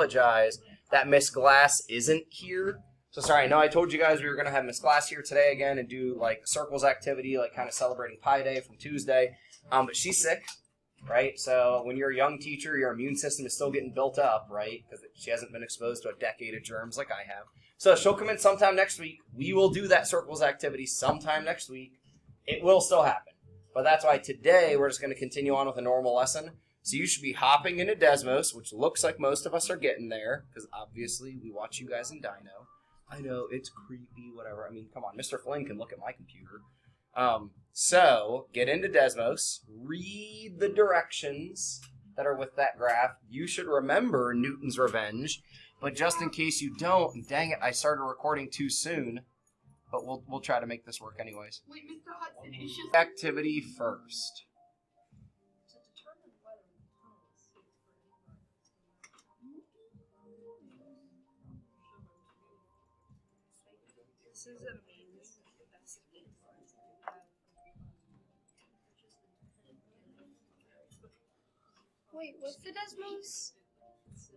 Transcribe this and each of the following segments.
apologize that Miss Glass isn't here. So sorry, I know I told you guys we were going to have Miss Glass here today again and do like a circles activity, like kind of celebrating Pi Day from Tuesday. But she's sick, right? So when you're a young teacher, your immune system is still getting built up, right? Because she hasn't been exposed to a decade of germs like I have. So she'll come in sometime next week. We will do that circles activity sometime next week. It will still happen. But that's why today we're just going to continue on with a normal lesson. So you should be hopping into Desmos, which looks like most of us are getting there, because obviously we watch you guys in Dino. I know, it's creepy, whatever. I mean, come on, Mr. Flynn can look at my computer. So, get into Desmos, read the directions that are with that graph. You should remember Newton's revenge, but just in case you don't, dang it, I started recording too soon, but we'll try to make this work anyways. Wait, Mr. Hudson, it's just... Activity first. This is amazing. Wait, what's the Desmos?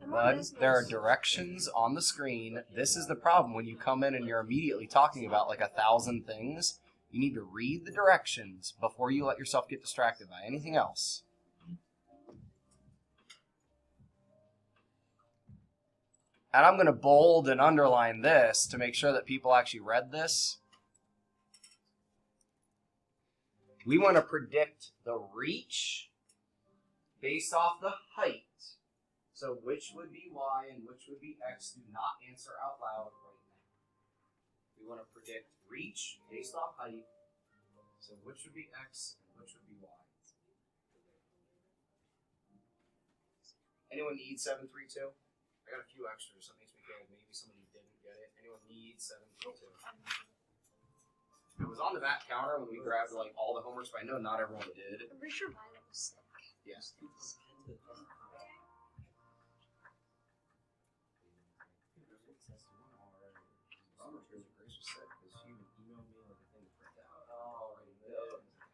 But there are directions on the screen. This is the problem when you come in and you're immediately talking about like 1,000 things. You need to read the directions before you let yourself get distracted by anything else. And I'm going to bold and underline this to make sure that people actually read this. We want to predict the reach based off the height. So which would be y and which would be x? Do not answer out loud right now. We want to predict reach based off height. So which would be x and which would be y? Anyone need 732? I got a few extras, so it makes me feel like maybe somebody didn't get it. Anyone need 732? It was on the back counter when we grabbed like all the homeworks, but I know not everyone did. I'm pretty sure Violet was sick. Yes.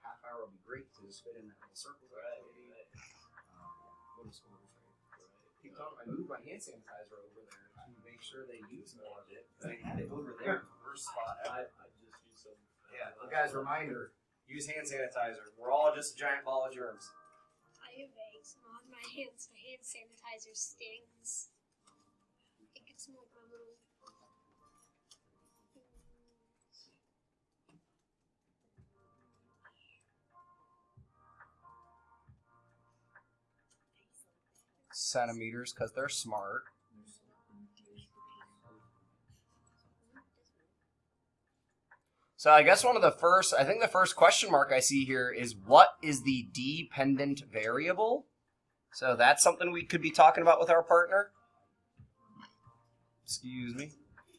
Half hour would be great to just fit in that little circle. I moved my hand sanitizer over there to make sure they use more of it. I had it over there in the first spot. I just used some. Yeah, well, guys, reminder: use hand sanitizer. We're all just a giant ball of germs. I have eczema on my hands. My hand sanitizer stings. It gets more like my little. Centimeters, because they're smart. So I guess I think the first question mark I see here is what is the dependent variable? So that's something we could be talking about with our partner. Excuse me.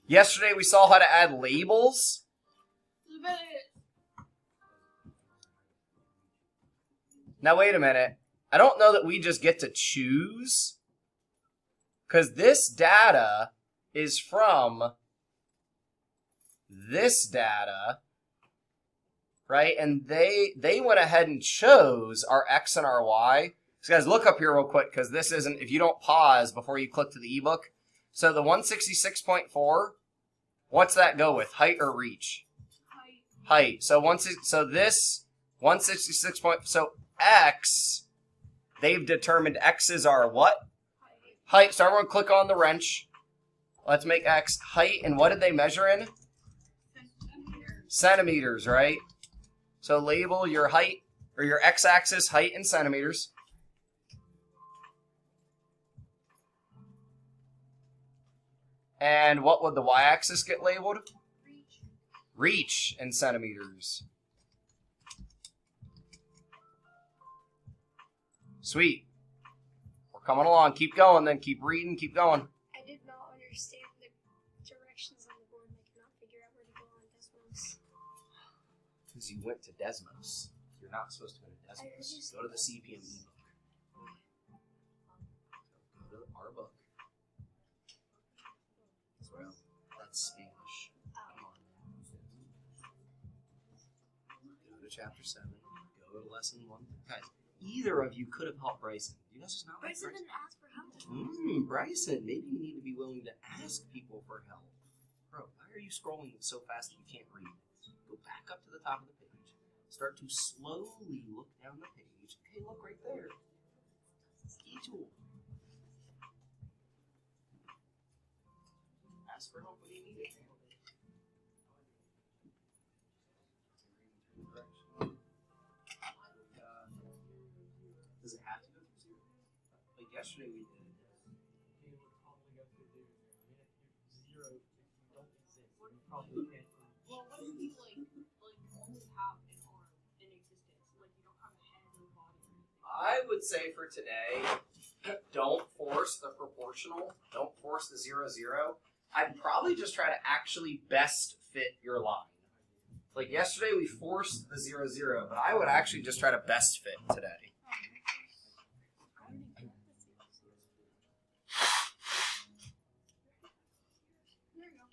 Yesterday we saw how to add labels. Now wait a minute. I don't know that we just get to choose, because this data is from this data, right? And they went ahead and chose our X and our Y. So guys, look up here real quick, because this isn't, if you don't pause before you click to the ebook. So the 166.4, what's that go with? Height or reach? Height. So this 166. So X... They've determined X is our what? Height. So everyone click on the wrench. Let's make X height. And what did they measure in? Centimeters, right? So label your height, or your x-axis height in centimeters. And what would the y-axis get labeled? Reach in centimeters. Sweet. We're coming along. Keep going then. Keep reading. Keep going. I did not understand the directions on the board and I could not figure out where to go on Desmos. Because you went to Desmos. You're not supposed to go to Desmos. Go to the CPM ebook. Go to our book. Well, that's Spanish. Come on. Go to chapter 7. Go to lesson 1. Guys, either of you could have helped Bryson. You guys just not like Bryson Bryson. didn't ask for help. Bryson, maybe you need to be willing to ask people for help. Bro, why are you scrolling so fast that you can't read? Go back up to the top of the page. Start to slowly look down the page. Hey, look right there. Key tool. Ask for help when you need it. Does it have to go through zero? Like yesterday we did. It would probably go through zero. I mean, if you're zero, if you don't exist, you probably can't. Well, what if you only have an arm in existence? Like you don't have a head or body or anything. I would say for today, don't force the proportional. Don't force the 0, 0. I'd probably just try to actually best fit your line. Like yesterday we forced the 0, 0, but I would actually just try to best fit today. There you go.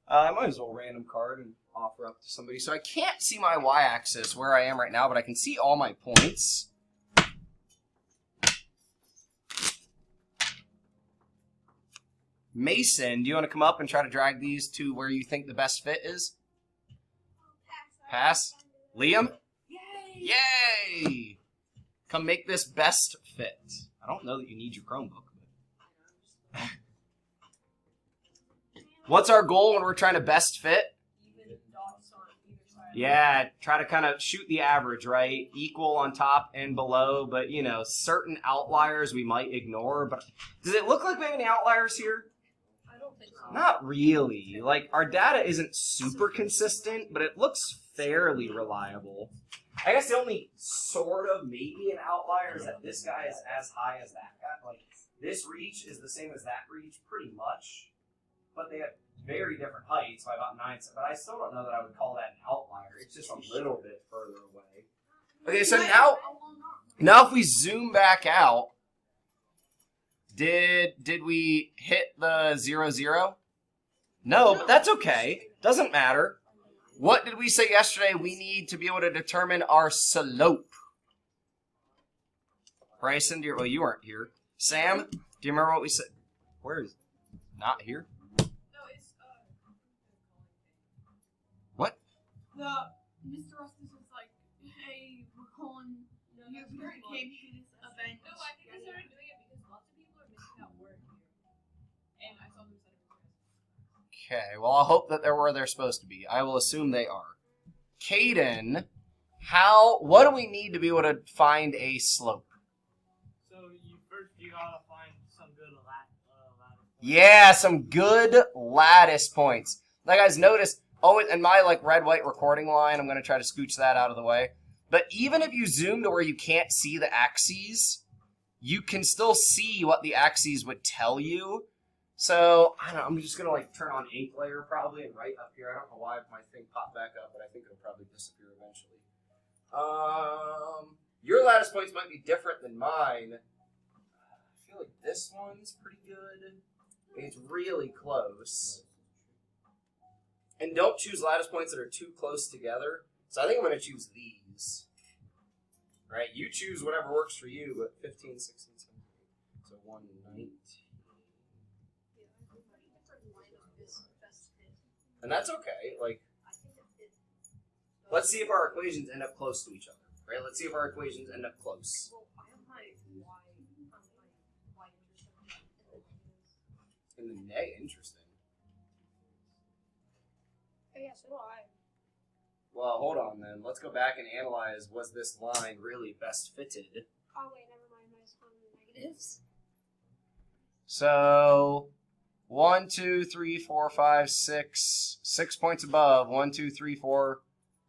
I might as well random card and offer up to somebody. So I can't see my y-axis where I am right now, but I can see all my points. Mason, do you want to come up and try to drag these to where you think the best fit is? Pass. Liam? Yay! Yay! Come make this best fit. I don't know that you need your Chromebook. But what's our goal when we're trying to best fit? Even dots on either side. Yeah, try to kind of shoot the average, right? Equal on top and below, but, you know, certain outliers we might ignore. But does it look like we have any outliers here? I don't think so. Not really. Like, our data isn't super consistent, but it looks fairly reliable. I guess the only sort of maybe an outlier is that this guy is as high as that guy. Like, this reach is the same as that reach pretty much, but they have very different heights by about 9 cents. But I still don't know that I would call that an outlier. It's just a little bit further away. Okay, so now if we zoom back out, did we hit the 0, 0? No, but that's okay. Doesn't matter. What did we say yesterday? We need to be able to determine our slope. Bryson, well, you weren't here. Sam, do you remember what we said? Where is it? Not here? No, it's What? Mr. Rustus was like, hey, we're calling you because we came to this event. No, I think we started doing it because lots of people are missing out work here. And I saw them set up. Okay, well, I'll hope that they're where they're supposed to be. I will assume they are. Caden, what do we need to be able to find a slope? So you gotta find some good lattice. Yeah, some good lattice points. Like guys, notice, in my red-white recording line, I'm going to try to scooch that out of the way. But even if you zoom to where you can't see the axes, you can still see what the axes would tell you. So, I don't know, I'm just going to turn on ink layer probably and right up here. I don't know why my thing popped back up, but I think it'll probably disappear eventually. Your lattice points might be different than mine. I feel like this one's pretty good. It's really close. And don't choose lattice points that are too close together. So I think I'm going to choose these. Right? You choose whatever works for you, but 15, 16, 17. So 119. And that's okay. Let's see if our equations end up close to each other. Right? Let's see if our equations end up close. Well, I have my In the net, interesting. Oh, yeah, so do I. Well, hold on then. Let's go back and analyze, was this line really best fitted? Oh, wait, never mind. I just wanted the negatives. So, 1, 2, 3, 4, 5, 6. 6 points above. 1, 2, 3, 4,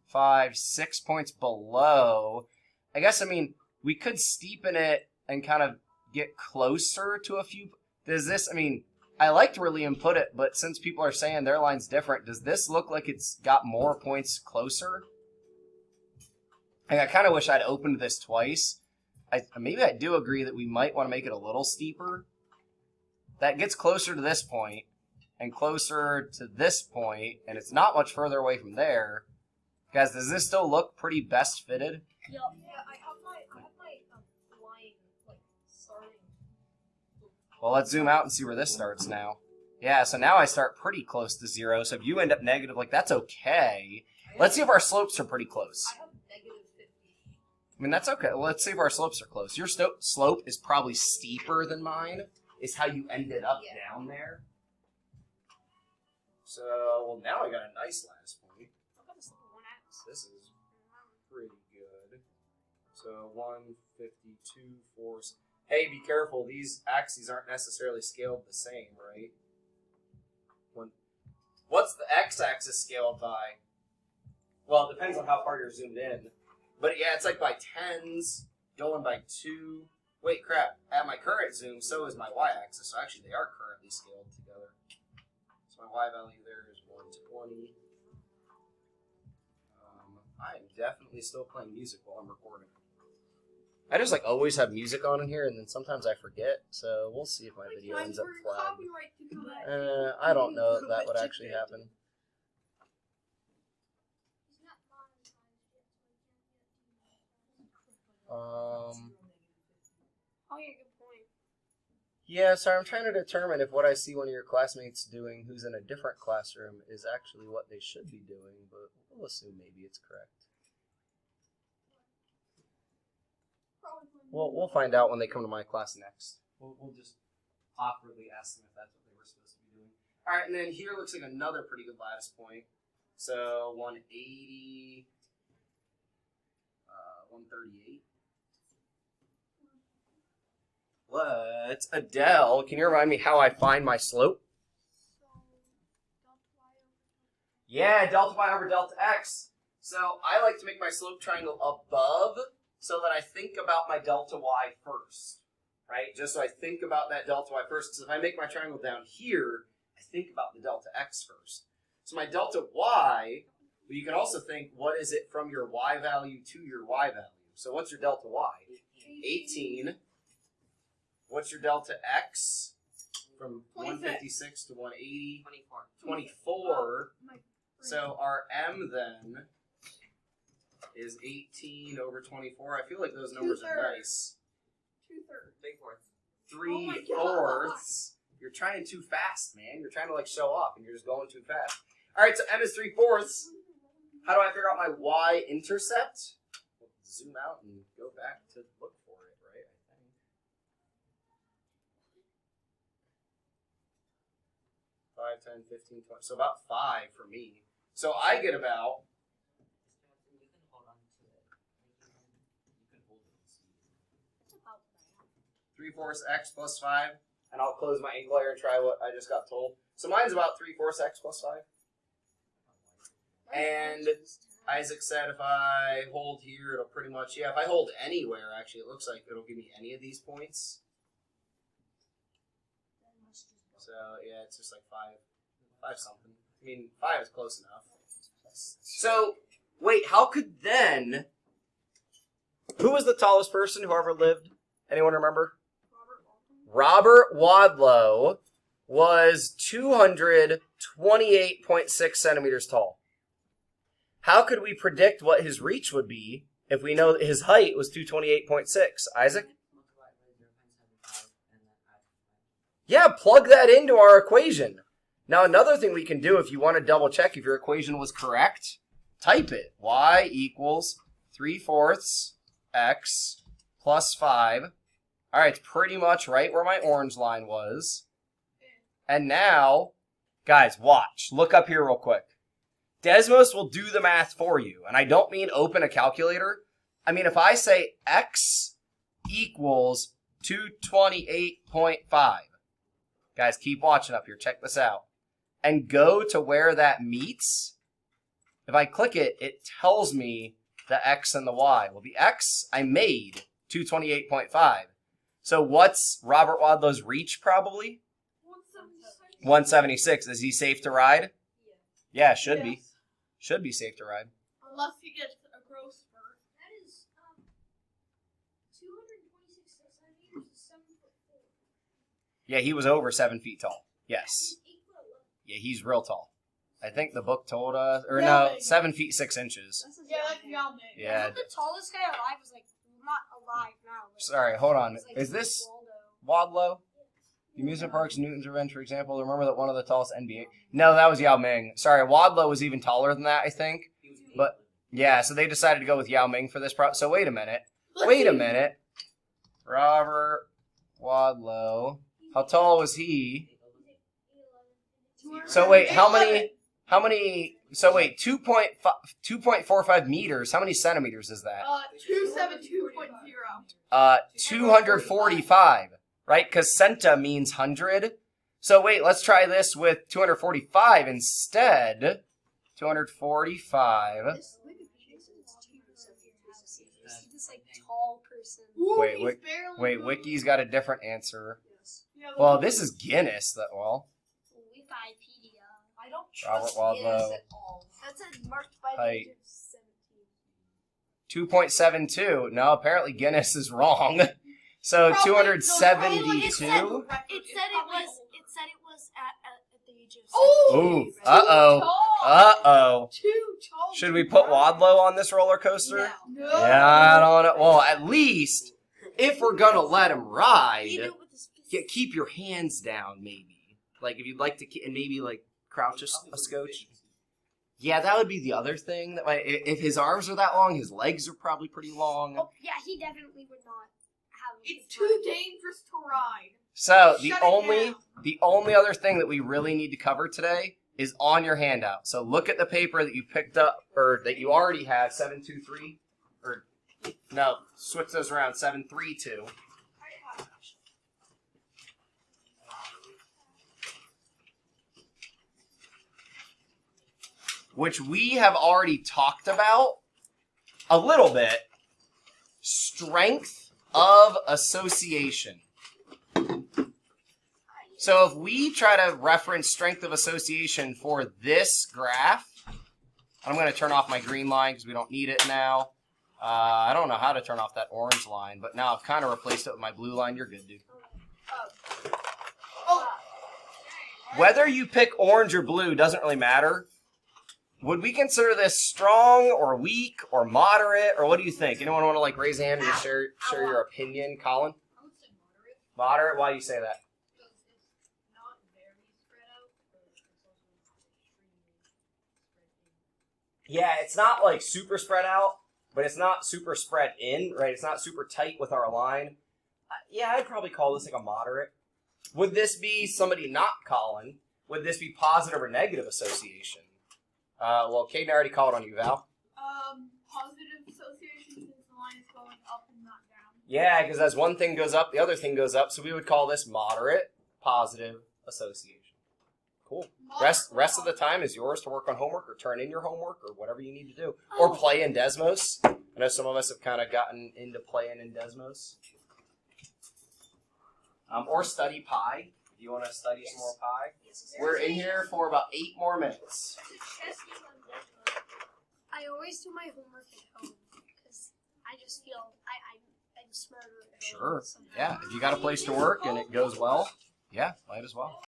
5, 6 points below. I guess, we could steepen it and kind of get closer to a few. I like to really input it, but since people are saying their line's different, does this look like it's got more points closer? Like, I kind of wish I'd opened this twice. Maybe I do agree that we might want to make it a little steeper. That gets closer to this point and closer to this point, and it's not much further away from there. Guys, does this still look pretty best fitted? Yup. Yeah, I have my line like starting. Well, let's zoom out and see where this starts now. Yeah, so now I start pretty close to 0. So if you end up negative, like, that's okay. Let's see if our slopes are pretty close. I have -50. I mean, that's okay. Well, let's see if our slopes are close. Your slope is probably steeper than mine, is how you ended up down there. So, well, now I got a nice lattice point. This is pretty good. So, 152, 4. Hey, be careful. These axes aren't necessarily scaled the same, right? What's the x-axis scaled by? Well, it depends on how far you're zoomed in. But yeah, it's like by 10s, going by 2. Wait, crap. At my current zoom, so is my y-axis. So actually, they are currently scaled together. So my y value there is 120. I am definitely still playing music while I'm recording. I just like always have music on in here, and then sometimes I forget. So we'll see if my video ends up flagged. I don't know if that would actually happen. Oh yeah, good point. Yeah, sorry, I'm trying to determine if what I see one of your classmates doing who's in a different classroom is actually what they should be doing, but we'll assume maybe it's correct. We'll find out when they come to my class next. We'll just awkwardly ask them if that's what they were supposed to be doing. All right, and then here looks like another pretty good lattice point. So 180, 138. Let's, Adele, can you remind me how I find my slope? Yeah, delta y over delta x. So I like to make my slope triangle above so that I think about my delta y first, right? Just so I think about that delta y first. So if I make my triangle down here, I think about the delta x first. So my delta y, well, you can also think, what is it from your y value to your y value? So what's your delta y? 18. What's your delta x? From 156 to 180? 24. So our m then is 18 over 24. I feel like those numbers are nice. 2/3. 3/4. You're trying too fast, man. You're trying to like show off, and you're just going too fast. All right, so m is 3/4. How do I figure out my y-intercept? We'll zoom out and go back to look for it, right? I think. 5, 10, 15, 20. So about 5 for me. So I get about. You can hold on to it. You can hold it and see. 3/4 x plus 5. And I'll close my angle layer and try what I just got told. So mine's about 3/4 x plus 5. And Isaac said if I hold here, it'll pretty much, yeah, if I hold anywhere, actually, it looks like it'll give me any of these points. So, yeah, it's just like 5 something. I mean, 5 is close enough. So, wait, how could then, who was the tallest person who ever lived? Anyone remember? Robert Wadlow was 228.6 centimeters tall. How could we predict what his reach would be if we know that his height was 228.6? Isaac? Yeah, plug that into our equation. Now, another thing we can do if you want to double check if your equation was correct, type it. Y equals 3/4 x plus 5. All right, it's pretty much right where my orange line was. And now, guys, watch. Look up here real quick. Desmos will do the math for you. And I don't mean open a calculator. I mean, if I say x equals 228.5. Guys, keep watching up here. Check this out. And go to where that meets. If I click it, it tells me the x and the y. Well, the x I made 228.5. So what's Robert Wadlow's reach probably? 176. 176. Is he safe to ride? Yeah, should be. Yes. Should be safe to ride. Unless he gets a growth spurt. That is 226 centimeters is 7'4". Yeah, he was over 7 feet tall. Yes. He's 8'11". Yeah, he's real tall. I think the book told us, or Yeah, no, but- 7 feet 6 inches. Yeah, that's Yao Ming. Yeah. I thought the tallest guy alive was like not alive now. But Sorry, hold on. was, like, Is this Waldo. Wadlow? The amusement parks, Newton's Revenge, for example. Remember that one of the tallest NBA. No, that was Yao Ming. Sorry, Wadlow was even taller than that, I think. But yeah, so they decided to go with Yao Ming for this. So wait a minute. Wait a minute. Robert Wadlow. How tall was he? So wait, how many? So wait, 2.45 meters. How many centimeters is that? 272.0. 245, right? Because centa means 100. So wait, let's try this with 245 instead. 245. This like tall person. Wait, He's barely Wait, moving. Wiki's got a different answer. Yeah, Well, look. this is Guinness. That well, Wikipedia. I don't Robert trust Wadlow. Guinness at all. That's a marked by Height. the age of 17. 2.72. No, apparently Guinness is wrong. So Probably- 272. It said it was at the age of 17. Oh! Ooh. Uh-oh. Uh-oh. Too tall. Should we put Wadlow on this roller coaster? No. Yeah, I don't know. Well, at least if we're gonna let him He ride, did it with his fist. keep your hands down, maybe. Like if you'd like to, and maybe like crouch a scotch. Yeah, that would be the other thing. That might, if his arms are that long, his legs are probably pretty long. Oh, yeah, he definitely would not have. a It's good too time. dangerous to ride. So Shut it down. the only other thing that we really need to cover today is on your handout. So look at the paper that you picked up or that you already have, 723, or no, switch those around, 732. Which we have already talked about a little bit. Strength of association. So if we try to reference strength of association for this graph, I'm going to turn off my green line because we don't need it now. I don't know how to turn off that orange line, but now I've kind of replaced it with my blue line. You're good, dude. Oh, Whether you pick orange or blue doesn't really matter. Would we consider this strong or weak or moderate, or what do you think? Anyone want to like raise a hand and just share your opinion, Colin? I would say moderate. Moderate? Why do you say that? Because it's not very spread out, but it's also extremely spread in. Yeah, it's not like super spread out, but it's not super spread in, right? It's not super tight with our line. Yeah, I'd probably call this like a moderate. Would this be somebody not Colin? Would this be positive or negative association? Well, Caden already called on you, Val. positive association since the line is going up and not down. Yeah, because as one thing goes up, the other thing goes up, so we would call this moderate positive association. Cool. Rest of the time is yours to work on homework or turn in your homework or whatever you need to do. Or play in Desmos. I know some of us have kind of gotten into playing in Desmos. Or study Pi. Do you want to study some more Pi? We're in here for about 8 more minutes. I always do my homework at home because I just feel I'm smarter at home. Sure. somehow. Yeah, if you got a place to work and it goes well, yeah, might as well.